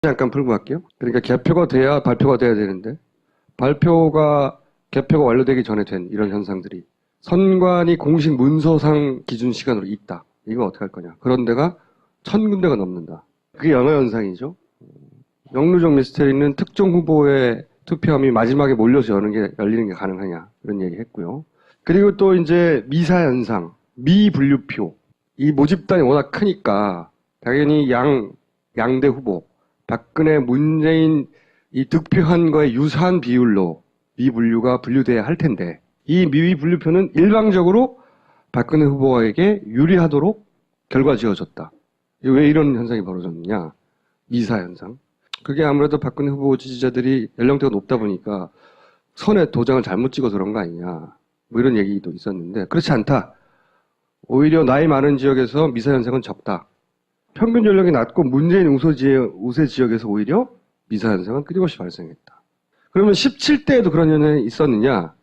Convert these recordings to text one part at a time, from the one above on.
잠깐 풀고 갈게요. 그러니까 개표가 돼야 발표가 돼야 되는데 개표가 완료되기 전에 된 이런 현상들이 선관위 공식 문서상 기준 시간으로 있다. 이거 어떻게 할 거냐. 그런 데가 1000군데가 넘는다. 그게 연화현상이죠. 영루정 미스테리는 특정 후보의 투표함이 마지막에 몰려서 열리는 게 가능하냐. 이런 얘기 했고요. 그리고 또 이제 미사현상, 미분류표. 이 모집단이 워낙 크니까 당연히 양대 후보, 박근혜, 문재인 이 득표한 거에 유사한 비율로 미분류가 분류돼야 할 텐데 이 미분류표는 일방적으로 박근혜 후보에게 유리하도록 결과 지어졌다. 왜 이런 현상이 벌어졌느냐? 미사현상. 그게 아무래도 박근혜 후보 지지자들이 연령대가 높다 보니까 선에 도장을 잘못 찍어서 그런 거 아니냐. 뭐 이런 얘기도 있었는데 그렇지 않다. 오히려 나이 많은 지역에서 미사현상은 적다. 평균 연령이 낮고 문재인 우세 지역에서 오히려 미사현상은 끊임없이 발생했다. 그러면 17대에도 그런 현상이 있었느냐?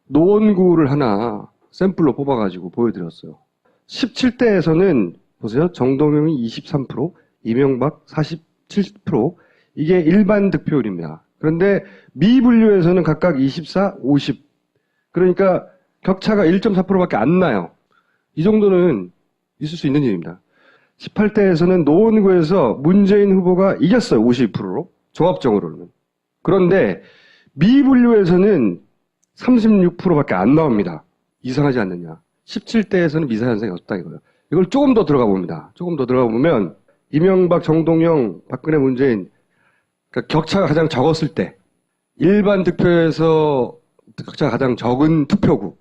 노원구를 하나 샘플로 뽑아가지고 보여드렸어요. 17대에서는 보세요. 정동영이 23%, 이명박 47%. 이게 일반 득표율입니다. 그런데 미분류에서는 각각 24, 50. 그러니까 격차가 1.4%밖에 안 나요. 이 정도는 있을 수 있는 일입니다. 18대에서는 노원구에서 문재인 후보가 이겼어요. 52%로. 종합적으로는. 그런데 미분류에서는 36%밖에 안 나옵니다. 이상하지 않느냐. 17대에서는 미사현상이 없다 이거예요. 이걸 조금 더 들어가 봅니다. 조금 더 들어가 보면 이명박, 정동영, 박근혜, 문재인 그러니까 격차가 가장 적었을 때 일반 득표에서 격차가 가장 적은 투표구,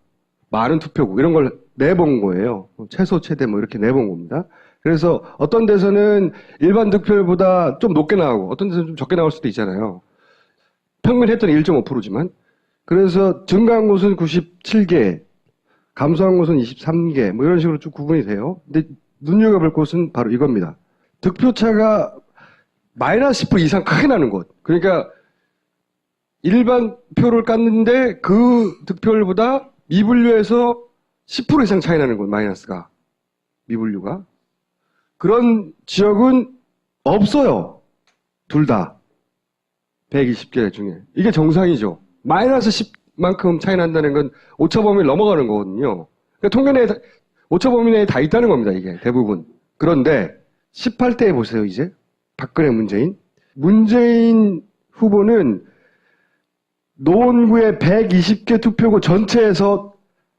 많은 투표구 이런 걸 내본 거예요. 최소, 최대 뭐 이렇게 내본 겁니다. 그래서 어떤 데서는 일반 득표율보다 좀 높게 나오고 어떤 데서는 좀 적게 나올 수도 있잖아요. 평균 했더니 1.5%지만 그래서 증가한 곳은 97개, 감소한 곳은 23개 뭐 이런 식으로 쭉 구분이 돼요. 근데 눈여겨볼 곳은 바로 이겁니다. 득표차가 마이너스 10% 이상 크게 나는 곳. 그러니까 일반 표를 깠는데 그 득표율보다 미분류에서 10% 이상 차이 나는 곳, 마이너스가. 미분류가. 그런 지역은 없어요. 둘 다. 120개 중에. 이게 정상이죠. 마이너스 10만큼 차이 난다는 건 오차범위를 넘어가는 거거든요. 그러니까 통계 내에 오차범위 내에 다 있다는 겁니다, 이게. 대부분. 그런데 18대에 보세요, 이제. 박근혜, 문재인. 문재인 후보는 노원구의 120개 투표구 전체에서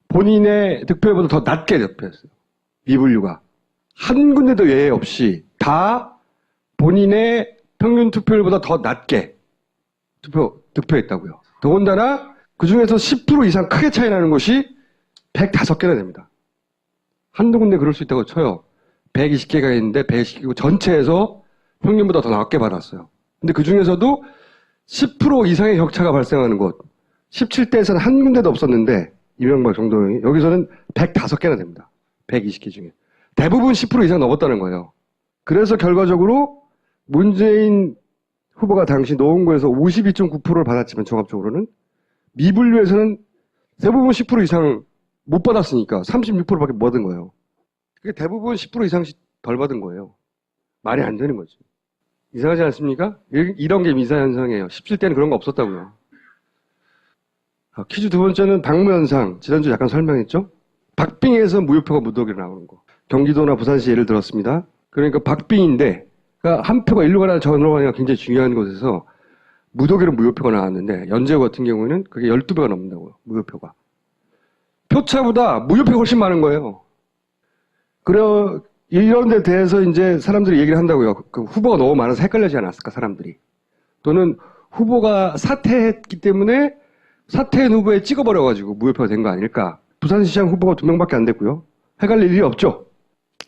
본인의 득표율보다 더 낮게 득표했어요. 미분류가. 한 군데도 예외 없이 다 본인의 평균 투표율보다 더 낮게 득표했다고요. 더군다나 그 중에서 10% 이상 크게 차이 나는 곳이 105개나 됩니다. 한두 군데 그럴 수 있다고 쳐요. 120개가 있는데 120개 전체에서 평균보다 더 낮게 받았어요. 근데 그 중에서도 10% 이상의 격차가 발생하는 곳, 17대에서는 한 군데도 없었는데 이명박 정도영이 여기서는 105개나 됩니다. 120개 중에. 대부분 10% 이상 넘었다는 거예요. 그래서 결과적으로 문재인 후보가 당시 노원구에서 52.9%를 받았지만 종합적으로는 미분류에서는 대부분 10% 이상 못 받았으니까 36%밖에 못 받은 거예요. 그게 대부분 10% 이상씩 덜 받은 거예요. 말이 안 되는 거죠. 이상하지 않습니까? 이런 게 미사현상이에요. 17대는 그런 거 없었다고요. 퀴즈 두 번째는 박무현상. 지난주 약간 설명했죠? 박빙에서 무효표가 무더기로 나오는 거. 경기도나 부산시 예를 들었습니다. 그러니까 박빙인데 그러니까 한 표가 일로 가나 저로 가나 굉장히 중요한 곳에서 무더기로 무효표가 나왔는데 연재호 같은 경우에는 그게 12배가 넘는다고요. 무효표가. 표차보다 무효표가 훨씬 많은 거예요. 이런 데 대해서 이제 사람들이 얘기를 한다고요. 그 후보가 너무 많아서 헷갈리지 않았을까, 사람들이. 또는 후보가 사퇴했기 때문에 사퇴한 후보에 찍어버려가지고 무효표가 된 거 아닐까. 부산시장 후보가 2명밖에 안 됐고요. 헷갈릴 일이 없죠.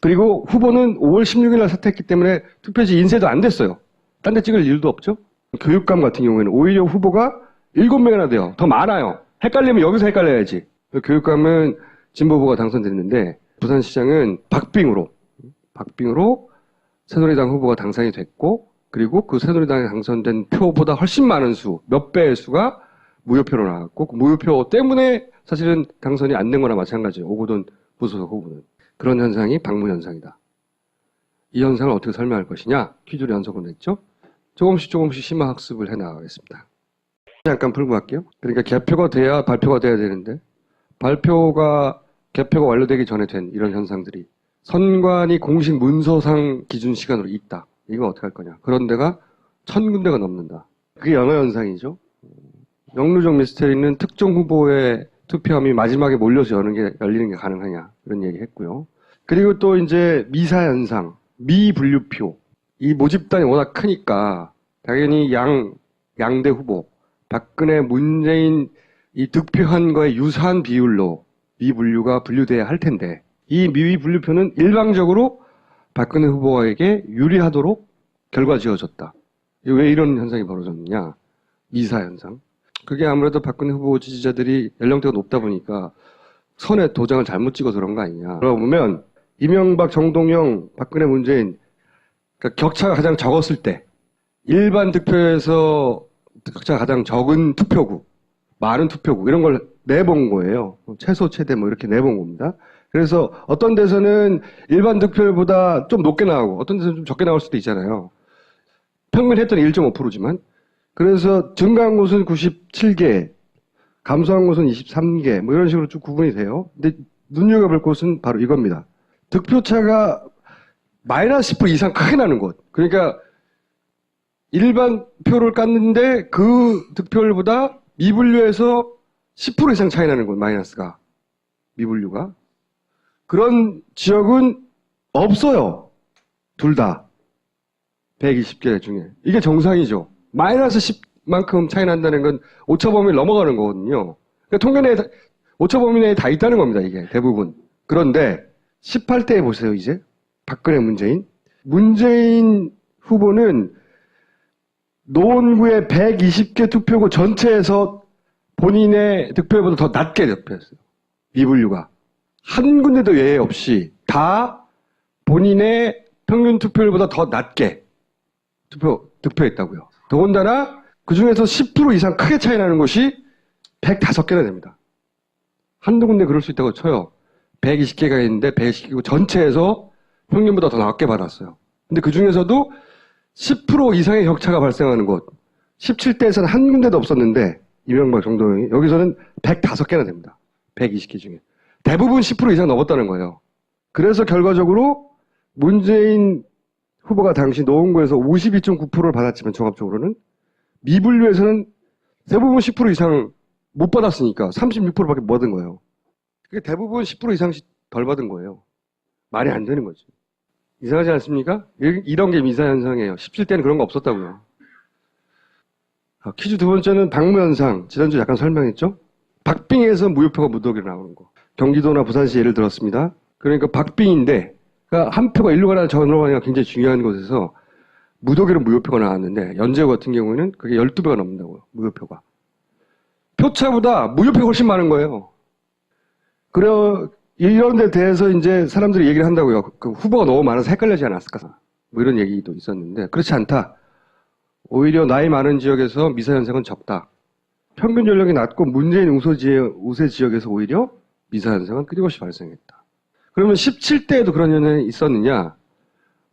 그리고 후보는 5월 16일 날 사퇴했기 때문에 투표지 인쇄도 안 됐어요. 딴 데 찍을 일도 없죠. 교육감 같은 경우에는 오히려 후보가 7명이나 돼요. 더 많아요. 헷갈리면 여기서 헷갈려야지. 교육감은 진보 후보가 당선됐는데 부산시장은 박빙으로 새누리당 후보가 당선이 됐고 그리고 그 새누리당에 당선된 표보다 훨씬 많은 수, 몇 배의 수가 무효표로 나왔고 그 무효표 때문에 사실은 당선이 안 된 거나 마찬가지예요. 오거돈 부소속 후보는. 그런 현상이 박무현상이다. 이 현상을 어떻게 설명할 것이냐? 퀴즈로 연속을 냈죠. 조금씩 심화 학습을 해 나가겠습니다. 잠깐 풀고 갈게요. 그러니까 개표가 돼야 발표가 돼야 되는데 개표가 완료되기 전에 된 이런 현상들이 선관위 공식 문서상 기준 시간으로 있다. 이거 어떻게 할 거냐. 그런 데가 1000군데가 넘는다. 그게 연어 현상이죠. 영루정 미스테리는 특정 후보의 투표함이 마지막에 몰려서 열리는 게 가능하냐. 그런 얘기 했고요. 그리고 또 이제 미사 현상, 미분류표. 이 모집단이 워낙 크니까 당연히 양대 후보, 박근혜, 문재인 이 득표한 거에 유사한 비율로 미분류가 분류돼야 할 텐데 이 미분류표는 일방적으로 박근혜 후보에게 유리하도록 결과 지어졌다. 왜 이런 현상이 벌어졌느냐? 미사 현상. 그게 아무래도 박근혜 후보 지지자들이 연령대가 높다 보니까 선에 도장을 잘못 찍어서 그런 거 아니냐. 그러고 보면 이명박, 정동영, 박근혜, 문재인 그러니까 격차가 가장 적었을 때 일반 득표에서 격차가 가장 적은 투표구, 많은 투표구 이런 걸 내본 거예요. 최소, 최대 뭐 이렇게 내본 겁니다. 그래서 어떤 데서는 일반 득표율보다 좀 높게 나오고 어떤 데서는 좀 적게 나올 수도 있잖아요. 평균 했더니 1.5%지만 그래서 증가한 곳은 97개, 감소한 곳은 23개 뭐 이런 식으로 쭉 구분이 돼요. 근데 눈여겨볼 곳은 바로 이겁니다. 득표차가 마이너스 10% 이상 크게 나는 곳. 그러니까 일반 표를 깠는데 그 득표율보다 미분류에서 10% 이상 차이 나는 곳, 마이너스가. 미분류가. 그런 지역은 없어요. 둘 다. 120개 중에. 이게 정상이죠. 마이너스 10만큼 차이 난다는 건 오차범위를 넘어가는 거거든요. 그러니까 통계 내에, 오차범위 내에 다 있다는 겁니다, 이게. 대부분. 그런데 18대에 보세요, 이제. 박근혜, 문재인. 문재인 후보는 노원구의 120개 투표구 전체에서 본인의 득표율보다 더 낮게 득표했어요. 미분류가. 한 군데도 예외 없이 다 본인의 평균 투표율보다 더 낮게 득표했다고요. 더군다나 그 중에서 10% 이상 크게 차이 나는 곳이 105개나 됩니다. 한두 군데 그럴 수 있다고 쳐요. 120개가 있는데 120개 전체에서 평균보다 더 낮게 받았어요. 근데 그 중에서도 10% 이상의 격차가 발생하는 곳 17대에서는 한 군데도 없었는데 이명박, 정동영이 여기서는 105개나 됩니다. 120개 중에. 대부분 10% 이상 넘었다는 거예요. 그래서 결과적으로 문재인 후보가 당시 노원구에서 52.9%를 받았지만 종합적으로는 미분류에서는 대부분 10% 이상 못 받았으니까 36%밖에 못 받은 거예요. 그게 대부분 10% 이상씩 덜 받은 거예요. 말이 안 되는 거죠. 이상하지 않습니까? 이런 게 미사현상이에요. 17대는 그런 거 없었다고요. 퀴즈 두 번째는 박무현상. 지난주 약간 설명했죠? 박빙에서 무효표가 무더기로 나오는 거. 경기도나 부산시 예를 들었습니다. 그러니까 박빙인데 그러니까 한 표가 일로 가나 저로 가나 굉장히 중요한 곳에서 무더기로 무효표가 나왔는데 연제구 같은 경우에는 그게 12배가 넘는다고요. 무효표가. 표차보다 무효표가 훨씬 많은 거예요. 이런 데 대해서 이제 사람들이 얘기를 한다고요. 그 후보가 너무 많아서 헷갈리지 않았을까. 뭐 이런 얘기도 있었는데 그렇지 않다. 오히려 나이 많은 지역에서 미사 현상은 적다. 평균 연령이 낮고 문재인 우세 지역에서 오히려 미사 현상은 끊임없이 발생했다. 그러면 17대에도 그런 현상이 있었느냐?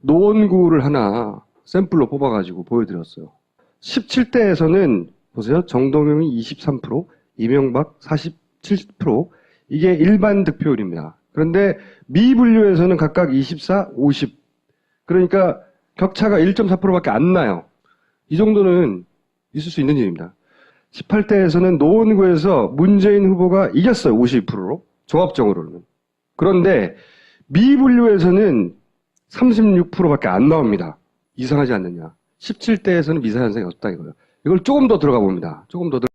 노원구를 하나 샘플로 뽑아가지고 보여드렸어요. 17대에서는 보세요. 정동영이 23%, 이명박 47%. 이게 일반 득표율입니다. 그런데 미분류에서는 각각 24, 50. 그러니까 격차가 1.4%밖에 안 나요. 이 정도는 있을 수 있는 일입니다. 18대에서는 노원구에서 문재인 후보가 이겼어요. 52%로. 종합적으로는. 그런데 미분류에서는 36%밖에 안 나옵니다. 이상하지 않느냐. 17대에서는 미사현상이 없다 이거예요. 이걸 조금 더 들어가 봅니다. 조금 더